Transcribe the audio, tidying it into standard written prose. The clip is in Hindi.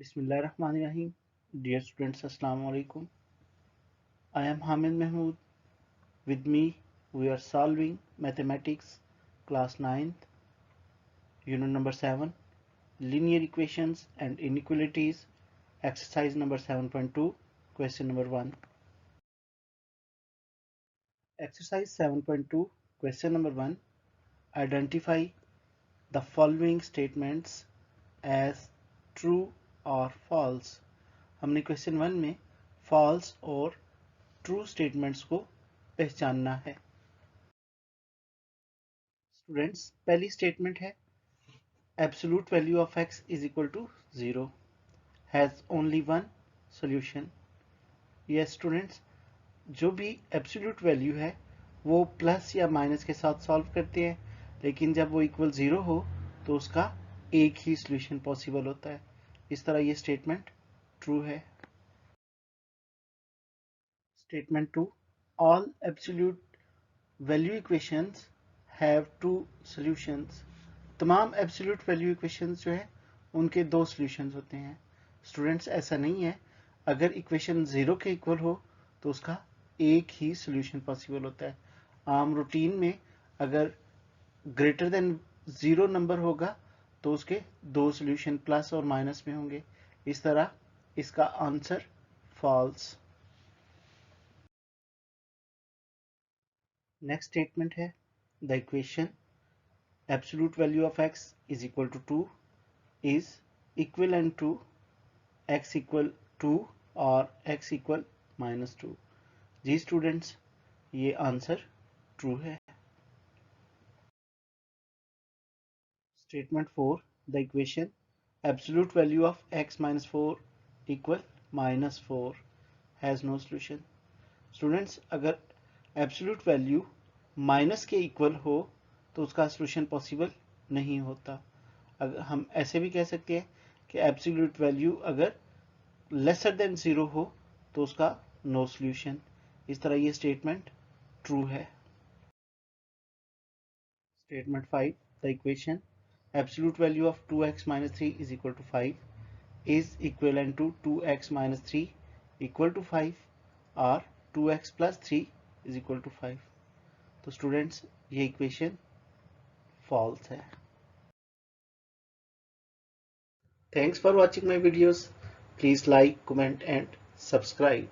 Bismillahirrahmanirrahim. Dear students, Assalamu alaikum. I am Hamid Mahmood. With me, we are solving mathematics class 9th, unit number 7, linear equations and inequalities, exercise number 7.2, question number 1. Exercise 7.2, question number 1. Identify the following statements as true or false. हमने क्वेश्चन 1 में false और ट्रू स्टेटमेंट्स को पहचानना है। स्टूडेंट्स, पहली स्टेटमेंट है absolute value of x is equal to 0 has only one solution. Yes students, जो भी एब्सोल्यूट वैल्यू है वो प्लस या माइनस के साथ सॉल्व करते हैं, लेकिन जब वो इक्वल 0 हो तो उसका एक ही सॉल्यूशन पॉसिबल होता है। इस तरह ये स्टेटमेंट ट्रू है। Statement 2, all absolute value equations have two solutions. तमाम एब्सोल्यूट वैल्यू इक्वेशंस जो है उनके दो सॉल्यूशंस होते हैं। स्टूडेंट्स, ऐसा नहीं है, अगर इक्वेशन 0 के इक्वल हो तो उसका एक ही सॉल्यूशन पॉसिबल होता है। आम रूटीन में अगर ग्रेटर देन 0 नंबर होगा तो उसके दो सॉल्यूशन प्लस और माइनस में होंगे। इस तरह इसका आंसर फॉल्स। नेक्स्ट स्टेटमेंट है the equation absolute value of x is equal to 2 is equivalent to x equal 2 और x equal -2। जी स्टूडेंट्स, ये आंसर ट्रू है। Statement 4, the equation absolute value of x minus 4 equal -4 has no solution। Students, अगर एब्सोल्यूट वैल्यू माइनस के इक्वल हो तो उसका सॉल्यूशन पॉसिबल नहीं होता। अगर हम ऐसे भी कह सकते हैं कि एब्सोल्यूट वैल्यू अगर लेसर देन 0 हो तो उसका नो सॉल्यूशन। इस तरह ये स्टेटमेंट ट्रू है। Statement 5, the equation absolute value of 2x minus 3 is equal to 5 is equivalent to 2x minus 3 equal to 5 और 2x plus 3 is equal to 5। तो स्टूडेंट्स, ये इक्वेशन फॉल्स है। Thanks for watching my videos. Please like, comment and subscribe.